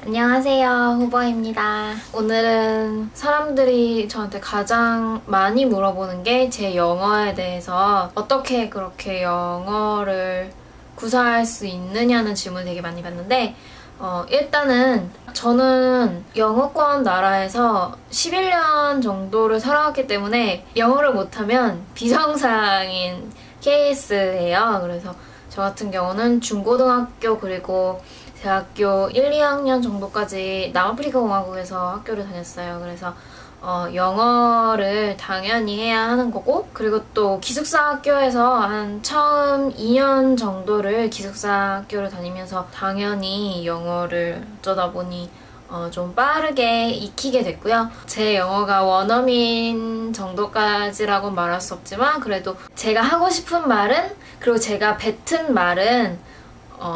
안녕하세요, 후보입니다. 오늘은 사람들이 저한테 가장 많이 물어보는 게 제 영어에 대해서 어떻게 그렇게 영어를 구사할 수 있느냐는 질문을 되게 많이 받는데 일단은 저는 영어권 나라에서 11년 정도를 살아왔기 때문에 영어를 못하면 비정상인 케이스예요. 그래서 저 같은 경우는 중고등학교 그리고 대학교 1, 2학년 정도까지 남아프리카 공화국에서 학교를 다녔어요. 그래서 영어를 당연히 해야 하는 거고, 그리고 또 기숙사 학교에서 한 처음 2년 정도를 기숙사 학교를 다니면서 당연히 영어를 어쩌다 보니 좀 빠르게 익히게 됐고요. 제 영어가 원어민 정도까지라고 말할 수 없지만 그래도 제가 하고 싶은 말은, 그리고 제가 뱉은 말은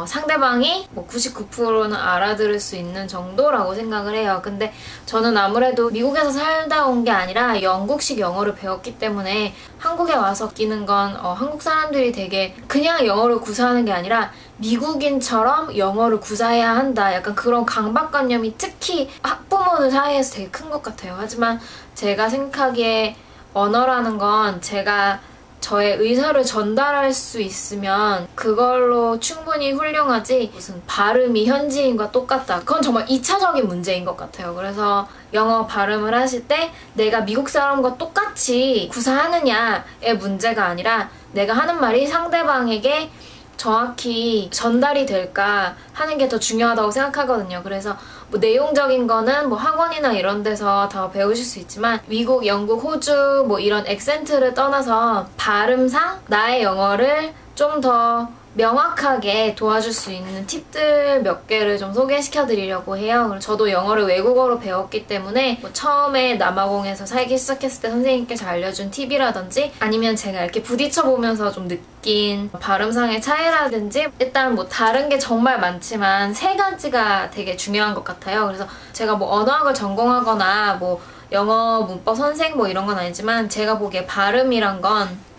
상대방이 뭐 99%는 알아들을 수 있는 정도라고 생각을 해요. 근데 저는 아무래도 미국에서 살다 온 게 아니라 영국식 영어를 배웠기 때문에 한국에 와서 끼는 건 한국 사람들이 되게 그냥 영어를 구사하는 게 아니라 미국인처럼 영어를 구사해야 한다. 약간 그런 강박관념이 특히 학부모들 사이에서 되게 큰 것 같아요. 하지만 제가 생각하기에 언어라는 건 제가 저의 의사를 전달할 수 있으면 그걸로 충분히 훌륭하지, 무슨 발음이 현지인과 똑같다, 그건 정말 2차적인 문제인 것 같아요. 그래서 영어 발음을 하실 때 내가 미국 사람과 똑같이 구사하느냐의 문제가 아니라 내가 하는 말이 상대방에게 정확히 전달이 될까 하는 게 더 중요하다고 생각하거든요. 그래서 뭐 내용적인 거는 뭐 학원이나 이런 데서 다 배우실 수 있지만 미국, 영국, 호주 뭐 이런 액센트를 떠나서 발음상 나의 영어를 좀 더 명확하게 도와줄 수 있는 팁들 몇 개를 좀 소개시켜 드리려고 해요. 저도 영어를 외국어로 배웠기 때문에 뭐 처음에 남아공에서 살기 시작했을 때 선생님께서 알려준 팁이라든지 아니면 제가 이렇게 부딪혀 보면서 좀 느낀 발음상의 차이라든지, 일단 뭐 다른 게 정말 많지만 세 가지가 되게 중요한 것 같아요. 그래서 제가 뭐 언어학을 전공하거나 뭐 영어 문법 선생 뭐 이런 건 아니지만 제가 보기에 발음이란 건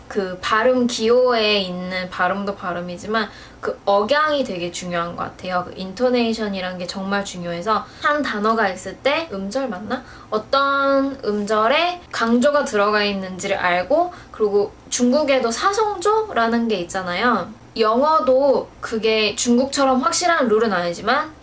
그 발음 기호에 있는 발음도 발음이지만 그 억양이 되게 중요한 것 같아요. 그 인토네이션이란 게 정말 중요해서 한 단어가 있을 때 음절 맞나? 어떤 음절에 강조가 들어가 있는지를 알고, 그리고 중국에도 사성조라는 게 있잖아요. 영어도 그게 중국처럼 확실한 룰은 아니지만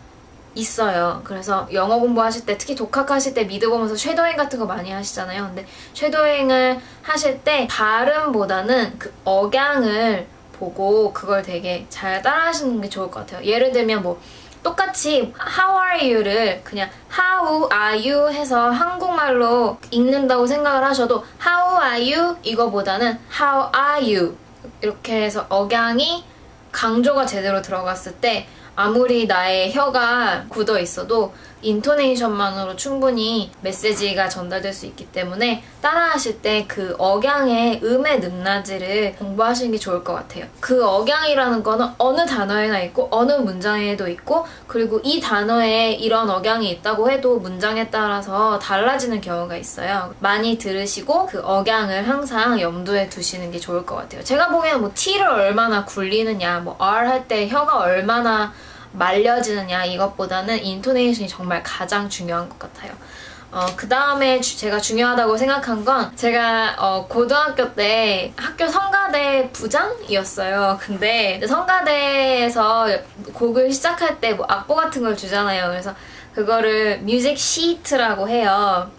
있어요. 그래서 영어 공부하실 때, 특히 독학하실 때 미드 보면서 쉐도잉 같은 거 많이 하시잖아요. 근데 쉐도잉을 하실 때 발음보다는 그 억양을 보고 그걸 되게 잘 따라 하시는 게 좋을 것 같아요. 예를 들면 뭐 똑같이 How are you를 그냥 How are you 해서 한국말로 읽는다고 생각을 하셔도 How are you 이거보다는 How are you 이렇게 해서 억양이 강조가 제대로 들어갔을 때 아무리 나의 혀가 굳어 있어도 인토네이션만으로 충분히 메시지가 전달될 수 있기 때문에 따라하실 때 그 억양의 음의 높낮이를 공부하시는 게 좋을 것 같아요. 그 억양이라는 거는 어느 단어에나 있고 어느 문장에도 있고, 그리고 이 단어에 이런 억양이 있다고 해도 문장에 따라서 달라지는 경우가 있어요. 많이 들으시고 그 억양을 항상 염두에 두시는 게 좋을 것 같아요. 제가 보기에는 뭐 T를 얼마나 굴리느냐, 뭐 R 할 때 혀가 얼마나 말려지느냐 이것보다는 인토네이션이 정말 가장 중요한 것 같아요. 그 다음에 제가 중요하다고 생각한 건, 제가 고등학교 때 학교 성가대 부장이었어요. 근데 성가대에서 곡을 시작할 때 뭐 악보 같은 걸 주잖아요. 그래서 그거를 뮤직 시트라고 해요.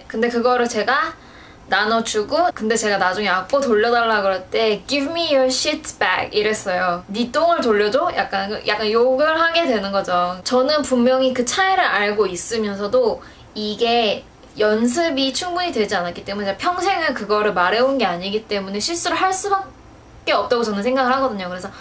근데 그거를 제가 나눠주고, 근데 제가 나중에 악보 돌려달라 그럴 때 Give me your shit back 이랬어요. 네 똥을 돌려줘? 약간 욕을 하게 되는 거죠. 저는 분명히 그 차이를 알고 있으면서도 이게 연습이 충분히 되지 않았기 때문에 평생을 그거를 말해온 게 아니기 때문에 실수를 할 수밖에 없다고 저는 생각을 하거든요. 그래서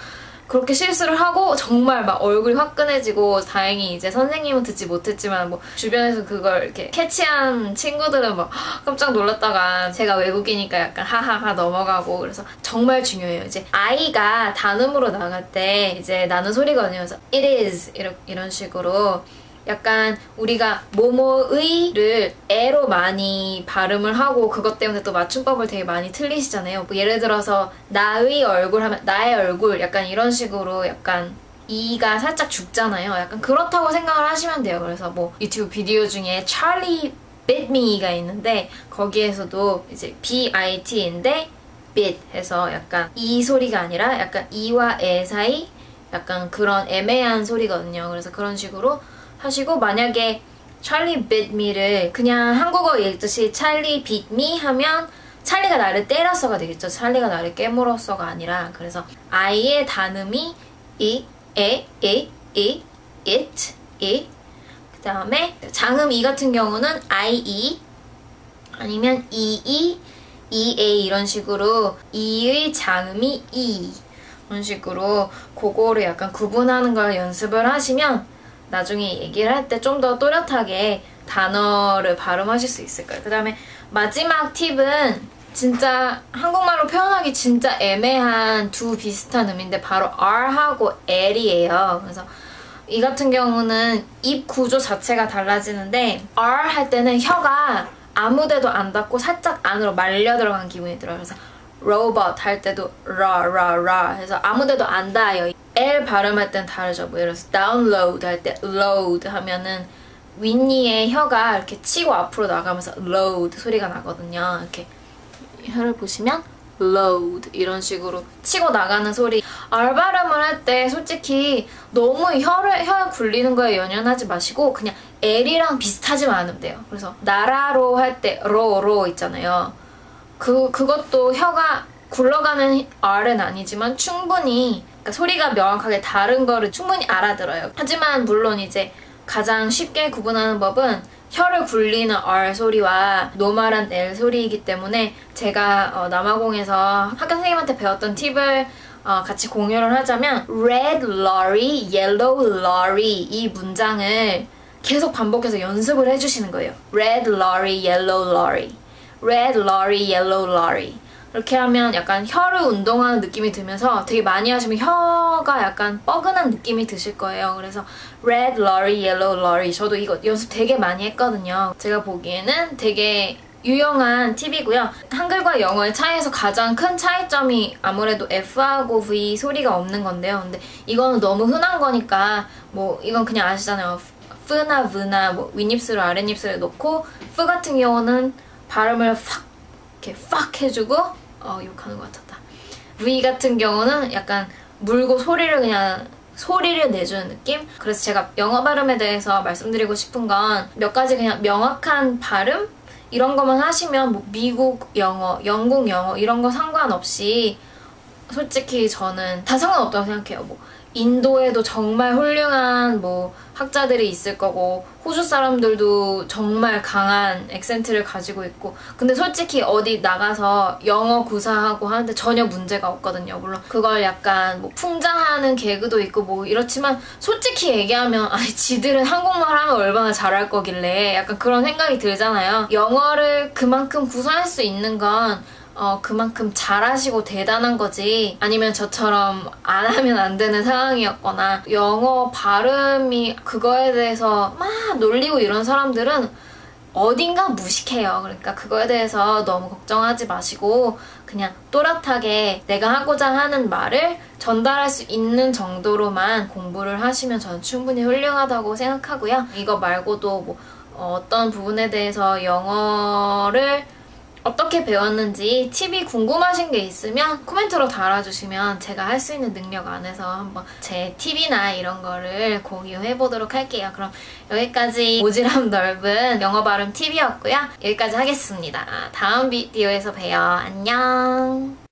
그렇게 실수를 하고 정말 막 얼굴이 화끈해지고, 다행히 이제 선생님은 듣지 못했지만 뭐 주변에서 그걸 이렇게 캐치한 친구들은 막 깜짝 놀랐다가 제가 외국이니까 약간 하하하 넘어가고, 그래서 정말 중요해요. 이제 아이가 단음으로 나갈 때 이제 나는 소리거든요. 그래서 it is 이런 식으로 약간 우리가 뭐뭐의를 애로 많이 발음을 하고 그것 때문에 또 맞춤법을 되게 많이 틀리시잖아요. 뭐 예를 들어서 나의 얼굴 하면 나의 얼굴 약간 이런 식으로 약간 E가 살짝 죽잖아요. 약간 그렇다고 생각을 하시면 돼요. 그래서 뭐 유튜브 비디오 중에 Charlie Bit Me가 있는데 거기에서도 이제 BIT인데 bit 해서 약간 E 소리가 아니라 약간 E와 에 사이 약간 그런 애매한 소리거든요. 그래서 그런 식으로 하시고 만약에 Charlie bit me를 그냥 한국어 읽듯이 Charlie bit me 하면 찰리가 나를 때렸어가 되겠죠. 찰리가 나를 깨물었어가 아니라 그래서 I의 단음이 이, 에, it, 이 그 다음에 장음 이 같은 경우는 IE 아니면 EE, EA 이런 식으로 E의 장음이 E 이런 식으로 그거를 약간 구분하는 걸 연습을 하시면 나중에 얘기를 할 때 좀 더 또렷하게 단어를 발음하실 수 있을 거예요. 그 다음에 마지막 팁은 진짜 한국말로 표현하기 진짜 애매한 두 비슷한 음인데 바로 R하고 L이에요. 그래서 이 같은 경우는 입 구조 자체가 달라지는데 R 할 때는 혀가 아무데도 안 닿고 살짝 안으로 말려 들어간 기분이 들어요. 그래서 robot 할 때도 ra 해서 아무데도 안 닿아요. L 발음할 땐 다르죠. 뭐 예를 들어서 download 할 때 load 하면은 윗니의 혀가 이렇게 치고 앞으로 나가면서 load 소리가 나거든요. 이렇게 혀를 보시면 load 이런 식으로 치고 나가는 소리. R 발음을 할 때 솔직히 너무 혀에 굴리는 거에 연연하지 마시고 그냥 L이랑 비슷하지만 않으면 돼요. 그래서 나라로 할 때 로 있잖아요. 그것도 혀가 굴러가는 R은 아니지만 충분히 그러니까 소리가 명확하게 다른 거를 충분히 알아들어요. 하지만 물론 이제 가장 쉽게 구분하는 법은 혀를 굴리는 R 소리와 노멀한 L 소리이기 때문에 제가 남아공에서 학교 선생님한테 배웠던 팁을 같이 공유를 하자면 Red lorry, yellow lorry 이 문장을 계속 반복해서 연습을 해주시는 거예요. Red lorry, yellow lorry Red lorry, yellow lorry 이렇게 하면 약간 혀를 운동하는 느낌이 들면서 되게 많이 하시면 혀가 약간 뻐근한 느낌이 드실 거예요. 그래서 Red lorry, yellow lorry 저도 이거 연습 되게 많이 했거든요. 제가 보기에는 되게 유용한 팁이고요. 한글과 영어의 차이에서 가장 큰 차이점이 아무래도 F하고 V 소리가 없는 건데요. 근데 이거는 너무 흔한 거니까 뭐 이건 그냥 아시잖아요. F나 V나 뭐 윗입술을 아랫입술에 놓고 F 같은 경우는 발음을 확 이렇게 팍 해주고 욕하는 것 같았다. V 같은 경우는 약간 물고 소리를 내주는 느낌? 그래서 제가 영어 발음에 대해서 말씀드리고 싶은 건 몇 가지 그냥 명확한 발음? 이런 것만 하시면 뭐 미국 영어, 영국 영어 이런 거 상관없이 솔직히 저는 다 상관없다고 생각해요. 뭐 인도에도 정말 훌륭한 뭐 학자들이 있을 거고 호주 사람들도 정말 강한 액센트를 가지고 있고 근데 솔직히 어디 나가서 영어 구사하고 하는데 전혀 문제가 없거든요. 물론 그걸 약간 뭐 풍자하는 개그도 있고 뭐 이렇지만 솔직히 얘기하면 아니 지들은 한국말 하면 얼마나 잘할 거길래 약간 그런 생각이 들잖아요. 영어를 그만큼 구사할 수 있는 건 그만큼 잘하시고 대단한 거지 아니면 저처럼 안 하면 안 되는 상황이었거나 영어 발음이 그거에 대해서 막 놀리고 이런 사람들은 어딘가 무식해요. 그러니까 그거에 대해서 너무 걱정하지 마시고 그냥 또렷하게 내가 하고자 하는 말을 전달할 수 있는 정도로만 공부를 하시면 저는 충분히 훌륭하다고 생각하고요. 이거 말고도 뭐 어떤 부분에 대해서 영어를 어떻게 배웠는지 팁이 궁금하신 게 있으면 코멘트로 달아주시면 제가 할 수 있는 능력 안에서 한번 제 팁이나 이런 거를 공유해보도록 할게요. 그럼 여기까지 모지랖 넓은 영어 발음 팁이었고요. 여기까지 하겠습니다. 다음 비디오에서 봬요. 안녕.